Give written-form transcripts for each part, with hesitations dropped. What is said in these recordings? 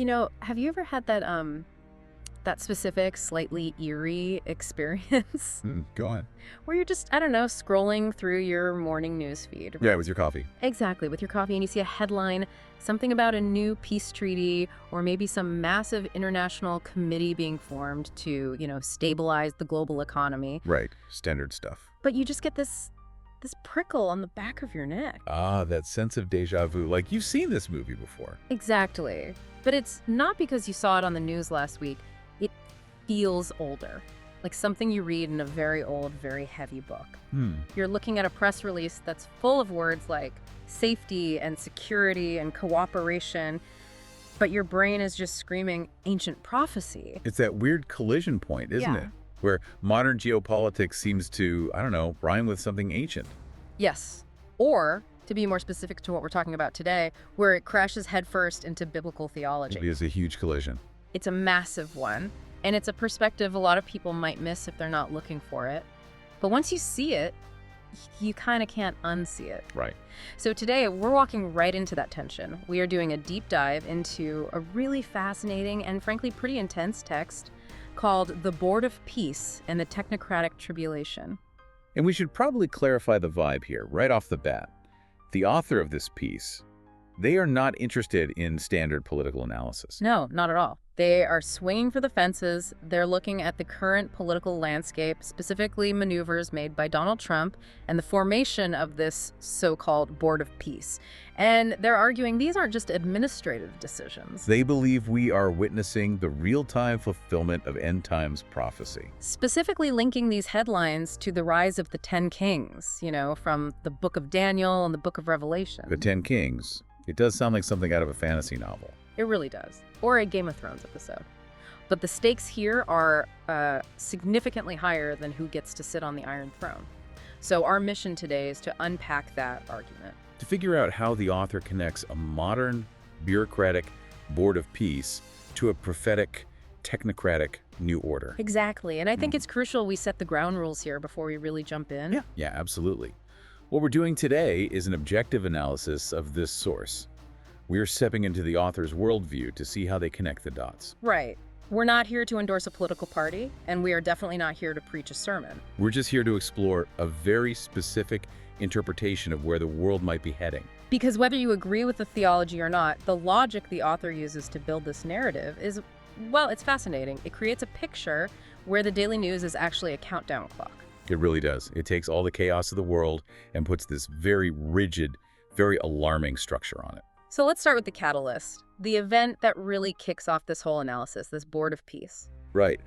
Have you ever had that specific, slightly eerie experience Go on. where you're just, I don't know, scrolling through your morning news feed? Yeah, with your coffee. Exactly, with your coffee, and you see a headline, something about a new peace treaty, or maybe some massive international committee being formed to, stabilize the global economy. Right. Standard stuff. But you just get this prickle on the back of your neck. Ah, that sense of deja vu. Like you've seen this movie before. Exactly. But it's not because you saw it on the news last week. It feels older, like something you read in a very old, very heavy book. You're looking at a press release that's full of words like safety and security and cooperation, but your brain is just screaming ancient prophecy. It's that weird collision point, isn't Yeah. it? Where modern geopolitics seems to, I don't know, rhyme with something ancient. Yes. Or, to be more specific to what we're talking about today, where it crashes headfirst into biblical theology. It is a huge collision. It's a massive one, and it's a perspective a lot of people might miss if they're not looking for it. But once you see it, you kind of can't unsee it. Right. So today, we're walking right into that tension. We are doing a deep dive into a really fascinating and frankly pretty intense text called The Board of Peace and the Technocratic Tribulation. And we should probably clarify the vibe here right off the bat. The author of this piece, they are not interested in standard political analysis. No, not at all. They are swinging for the fences. They're looking at the current political landscape, specifically maneuvers made by Donald Trump and the formation of this so-called Board of Peace. And they're arguing these aren't just administrative decisions. They believe we are witnessing the real-time fulfillment of end times prophecy. Specifically linking these headlines to the rise of the 10 kings, from the book of Daniel and the book of Revelation. The 10 Kings. It does sound like something out of a fantasy novel. It really does. Or a Game of Thrones episode. But the stakes here are significantly higher than who gets to sit on the Iron Throne. So our mission today is to unpack that argument. To figure out how the author connects a modern, bureaucratic board of peace to a prophetic, technocratic new order. Exactly. And I think it's crucial we set the ground rules here before we really jump in. Yeah, absolutely. What we're doing today is an objective analysis of this source. We're stepping into the author's worldview to see how they connect the dots. Right. We're not here to endorse a political party, and we are definitely not here to preach a sermon. We're just here to explore a very specific interpretation of where the world might be heading. Because whether you agree with the theology or not, the logic the author uses to build this narrative is, well, it's fascinating. It creates a picture where the daily news is actually a countdown clock. It really does. It takes all the chaos of the world and puts this very rigid, very alarming structure on it. So let's start with the catalyst, the event that really kicks off this whole analysis, this Board of Peace. Right.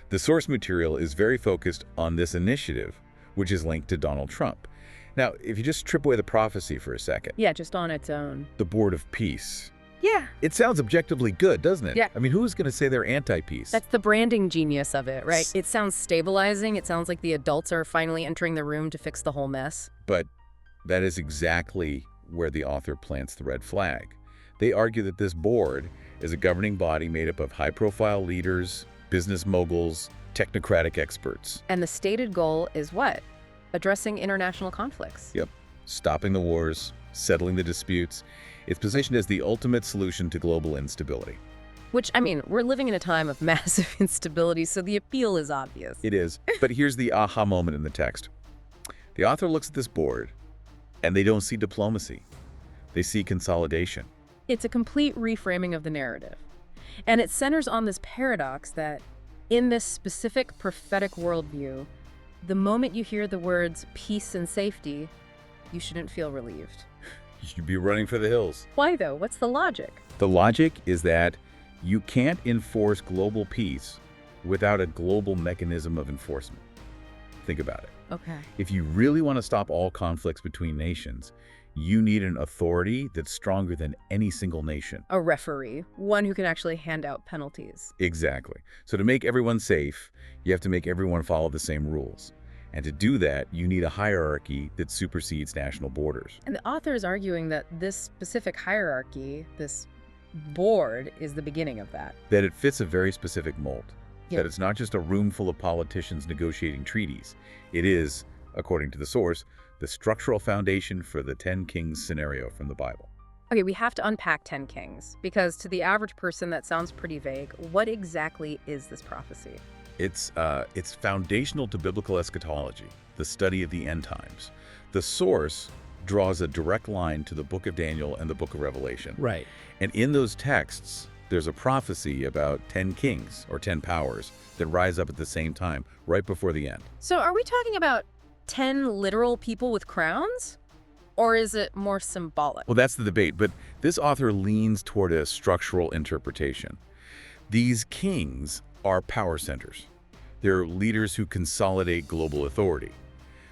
The source material is very focused on this initiative, which is linked to Donald Trump. Now, if you just strip away the prophecy for a second. Yeah, just on its own. The Board of Peace. Yeah. It sounds objectively good, doesn't it? Yeah. I mean, who's going to say they're anti-peace? That's the branding genius of it, right? It sounds stabilizing. It sounds like the adults are finally entering the room to fix the whole mess. But that is exactly where the author plants the red flag. They argue that this board is a governing body made up of high-profile leaders, business moguls, technocratic experts. And the stated goal is what? Addressing international conflicts. Yep. Stopping the wars, settling the disputes. It's positioned as the ultimate solution to global instability. Which, we're living in a time of massive instability, so the appeal is obvious. It is. But here's the aha moment in the text. The author looks at this board, and they don't see diplomacy. They see consolidation. It's a complete reframing of the narrative. And it centers on this paradox that in this specific prophetic worldview, the moment you hear the words peace and safety, you shouldn't feel relieved. You'd be running for the hills. Why though? What's the logic? The logic is that you can't enforce global peace without a global mechanism of enforcement. Think about it. Okay. If you really want to stop all conflicts between nations, you need an authority that's stronger than any single nation. A referee, one who can actually hand out penalties. Exactly. So to make everyone safe, you have to make everyone follow the same rules. And to do that, you need a hierarchy that supersedes national borders. And the author is arguing that this specific hierarchy, this board, is the beginning of that. That it fits a very specific mold. Yeah. That it's not just a room full of politicians negotiating treaties. It is, according to the source, the structural foundation for the 10 Kings scenario from the Bible. Okay, we have to unpack 10 Kings, because to the average person that sounds pretty vague. What exactly is this prophecy? It's foundational to biblical eschatology, the study of the end times. The source draws a direct line to the book of Daniel and the book of Revelation. Right. And in those texts, there's a prophecy about 10 kings or 10 powers that rise up at the same time, right before the end. So are we talking about 10 literal people with crowns? Or is it more symbolic? Well, that's the debate, but this author leans toward a structural interpretation. These kings are power centers. They're leaders who consolidate global authority.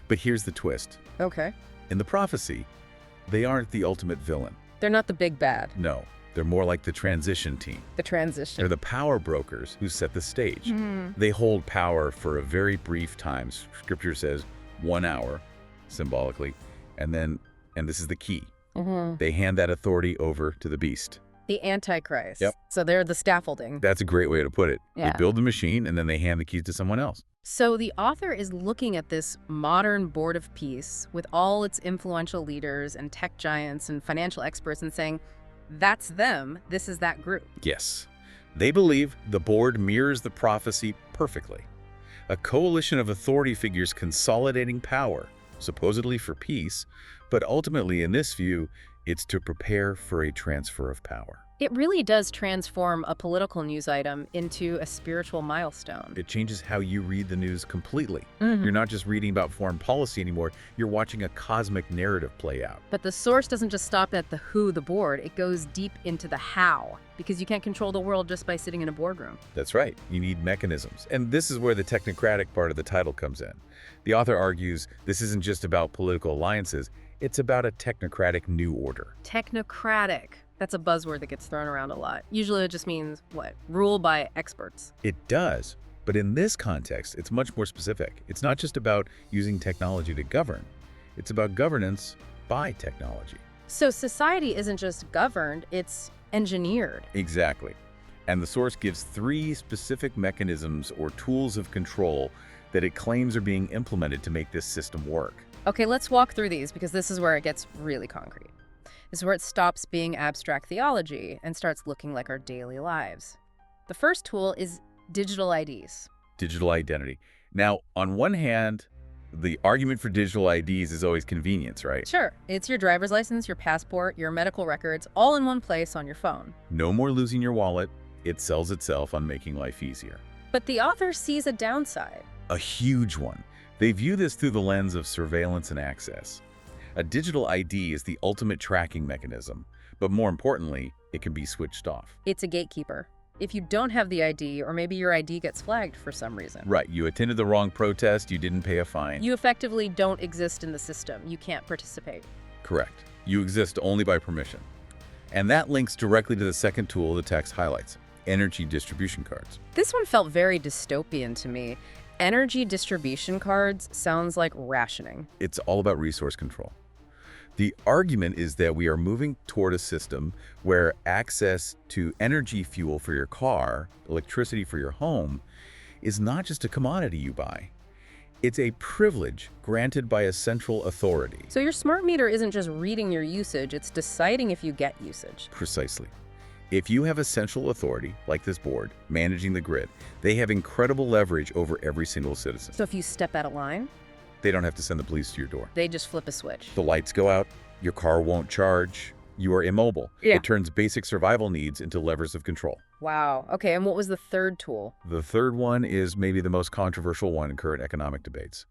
But here's the twist. Okay. In the prophecy, they aren't the ultimate villain. They're not the big bad. No, they're more like the transition team. The transition. They're the power brokers who set the stage. They hold power for a very brief time. Scripture says 1 hour, symbolically, and this is the key. They hand that authority over to the beast. The Antichrist. Yep. So they're the scaffolding. That's a great way to put it. Yeah. They build the machine, and then they hand the keys to someone else. So the author is looking at this modern board of peace with all its influential leaders and tech giants and financial experts and saying, that's them, this is that group. Yes. They believe the board mirrors the prophecy perfectly. A coalition of authority figures consolidating power, supposedly for peace, but ultimately, in this view, it's to prepare for a transfer of power. It really does transform a political news item into a spiritual milestone. It changes how you read the news completely. You're not just reading about foreign policy anymore, you're watching a cosmic narrative play out. But the source doesn't just stop at the who, the board, it goes deep into the how, because you can't control the world just by sitting in a boardroom. That's right, you need mechanisms. And this is where the technocratic part of the title comes in. The author argues this isn't just about political alliances, it's about a technocratic new order. Technocratic. That's a buzzword that gets thrown around a lot. Usually it just means, what? Rule by experts. It does, but in this context, it's much more specific. It's not just about using technology to govern. It's about governance by technology. So society isn't just governed, it's engineered. Exactly. And the source gives 3 specific mechanisms or tools of control that it claims are being implemented to make this system work. Okay, let's walk through these because this is where it gets really concrete. This is where it stops being abstract theology and starts looking like our daily lives. The first tool is digital IDs. Digital identity. Now, on one hand, the argument for digital IDs is always convenience, right? Sure, it's your driver's license, your passport, your medical records, all in one place on your phone. No more losing your wallet. It sells itself on making life easier. But the author sees a downside. A huge one. They view this through the lens of surveillance and access. A digital ID is the ultimate tracking mechanism, but more importantly, it can be switched off. It's a gatekeeper. If you don't have the ID, or maybe your ID gets flagged for some reason. Right, you attended the wrong protest, you didn't pay a fine. You effectively don't exist in the system. You can't participate. Correct. You exist only by permission. And that links directly to the second tool the text highlights, energy distribution cards. This one felt very dystopian to me. Energy distribution cards sounds like rationing. It's all about resource control. The argument is that we are moving toward a system where access to energy fuel for your car, electricity for your home, is not just a commodity you buy. It's a privilege granted by a central authority. So your smart meter isn't just reading your usage, it's deciding if you get usage. Precisely. If you have a central authority, like this board, managing the grid, they have incredible leverage over every single citizen. So if you step out of line, they don't have to send the police to your door. they just flip a switch. The lights go out, your car won't charge, you are immobile. Yeah. It turns basic survival needs into levers of control. Wow. Okay, and what was the third tool? The third one is maybe the most controversial one in current economic debates.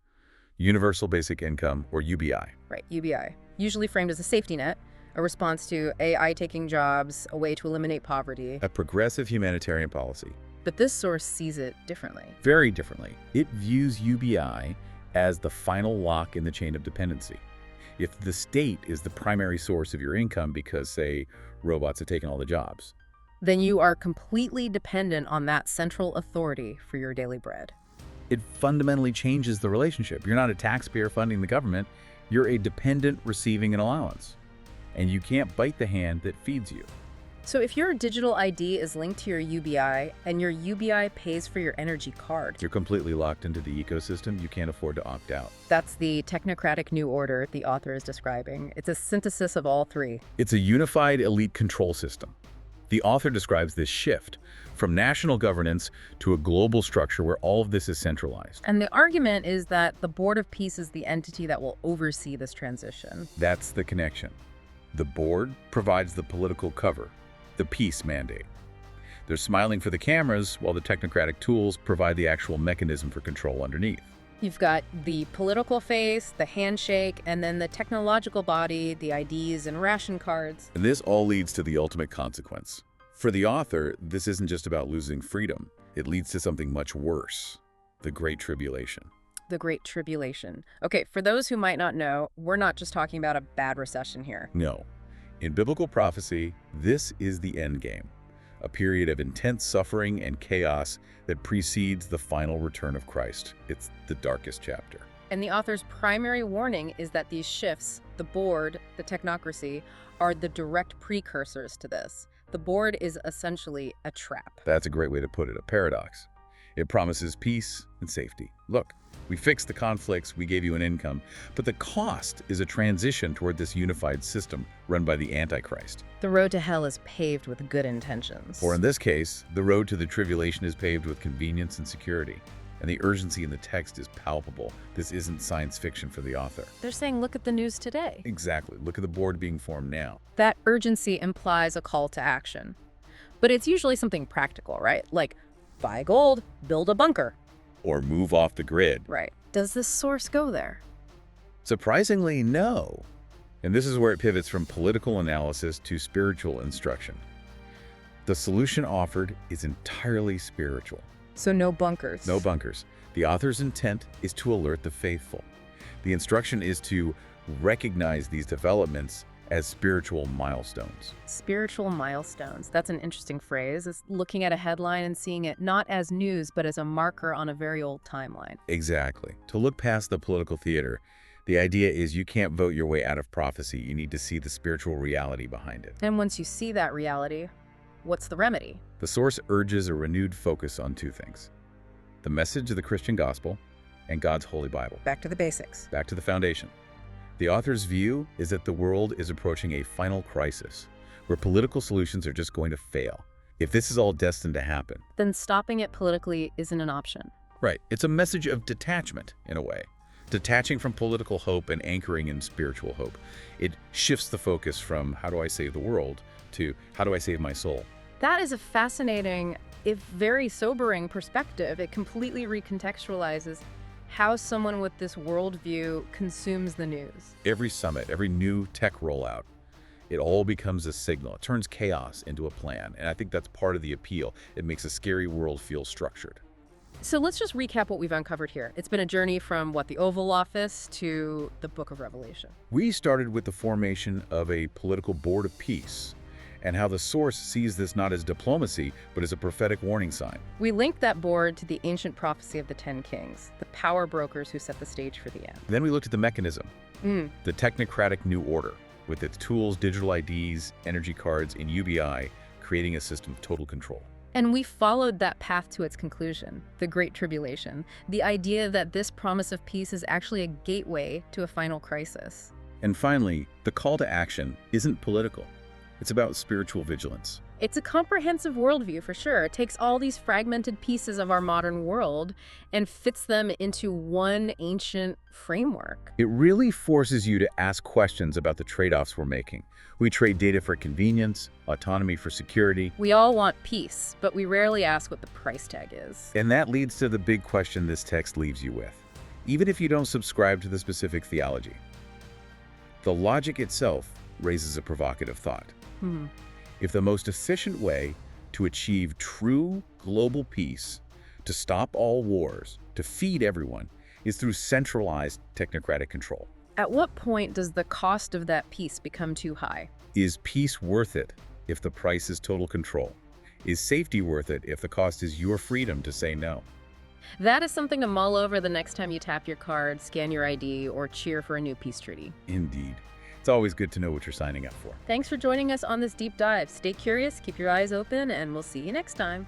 Universal Basic Income, or UBI. Right, UBI. Usually framed as a safety net, a response to AI taking jobs, a way to eliminate poverty. A progressive humanitarian policy. But this source sees it differently. Very differently. It views UBI as the final lock in the chain of dependency. If the state is the primary source of your income because, say, robots have taken all the jobs, Then you are completely dependent on that central authority for your daily bread. it fundamentally changes the relationship. You're not a taxpayer funding the government. You're a dependent receiving an allowance. And you can't bite the hand that feeds you. So if your digital ID is linked to your UBI and your UBI pays for your energy card, You're completely locked into the ecosystem. You can't afford to opt out. that's the technocratic new order the author is describing. It's a synthesis of all three. It's a unified elite control system. The author describes this shift from national governance to a global structure where all of this is centralized. And the argument is that the Board of Peace is the entity that will oversee this transition. That's the connection. The board provides the political cover, the peace mandate. They're smiling for the cameras while the technocratic tools provide the actual mechanism for control underneath. You've got the political face, the handshake, and then the technological body, the IDs and ration cards. And this all leads to the ultimate consequence. For the author, this isn't just about losing freedom. It leads to something much worse, the Great Tribulation. The Great Tribulation. Okay, for those who might not know, we're not just talking about a bad recession here. No. In biblical prophecy, this is the end game, a period of intense suffering and chaos that precedes the final return of Christ. It's the darkest chapter. And the author's primary warning is that these shifts, the board, the technocracy, are the direct precursors to this. The board is essentially a trap. That's a great way to put it, a paradox. It promises peace and safety. Look, we fixed the conflicts, we gave you an income, but the cost is a transition toward this unified system run by the Antichrist. The road to hell is paved with good intentions. Or in this case, the road to the tribulation is paved with convenience and security. And the urgency in the text is palpable. This isn't science fiction for the author. They're saying, look at the news today. Exactly. Look at the board being formed now. That urgency implies a call to action. But it's usually something practical, right? Like, buy gold, build a bunker. Or move off the grid. Right. Does this source go there? Surprisingly, no. And this is where it pivots from political analysis to spiritual instruction. The solution offered is entirely spiritual. So no bunkers. No bunkers. The author's intent is to alert the faithful. The instruction is to recognize these developments as spiritual milestones. Spiritual milestones. That's an interesting phrase. It's looking at a headline and seeing it not as news, but as a marker on a very old timeline. Exactly. To look past the political theater, the idea is you can't vote your way out of prophecy. You need to see the spiritual reality behind it. And once you see that reality, what's the remedy? The source urges a renewed focus on two things: the message of the Christian gospel and God's holy Bible. Back to the basics. Back to the foundation. The author's view is that the world is approaching a final crisis where political solutions are just going to fail. If this is all destined to happen, Then stopping it politically isn't an option. right, it's a message of detachment in a way. Detaching from political hope and anchoring in spiritual hope. It shifts the focus from how do I save the world to how do I save my soul. That is a fascinating, if very sobering perspective. It completely recontextualizes how someone with this worldview consumes the news. Every summit, every new tech rollout, it all becomes a signal. It turns chaos into a plan. And I think that's part of the appeal. It makes a scary world feel structured. So let's just recap what we've uncovered here. It's been a journey from, the Oval Office to the Book of Revelation. We started with the formation of a political board of peace and how the source sees this not as diplomacy, but as a prophetic warning sign. We linked that board to the ancient prophecy of the 10 kings, the power brokers who set the stage for the end. Then we looked at the mechanism, the technocratic new order, with its tools, digital IDs, energy cards, and UBI, creating a system of total control. And we followed that path to its conclusion, the Great Tribulation, the idea that this promise of peace is actually a gateway to a final crisis. And finally, the call to action isn't political. It's about spiritual vigilance. It's a comprehensive worldview for sure. It takes all these fragmented pieces of our modern world and fits them into one ancient framework. It really forces you to ask questions about the trade-offs we're making. We trade data for convenience, autonomy for security. We all want peace, but we rarely ask what the price tag is. And that leads to the big question this text leaves you with, even if you don't subscribe to the specific theology. The logic itself raises a provocative thought. If the most efficient way to achieve true global peace, to stop all wars, to feed everyone, is through centralized technocratic control, At what point does the cost of that peace become too high? is peace worth it if the price is total control? Is safety worth it if the cost is your freedom to say no? That is something to mull over the next time you tap your card, scan your ID, or cheer for a new peace treaty. Indeed. It's always good to know what you're signing up for. Thanks for joining us on this deep dive. Stay curious, keep your eyes open, and we'll see you next time.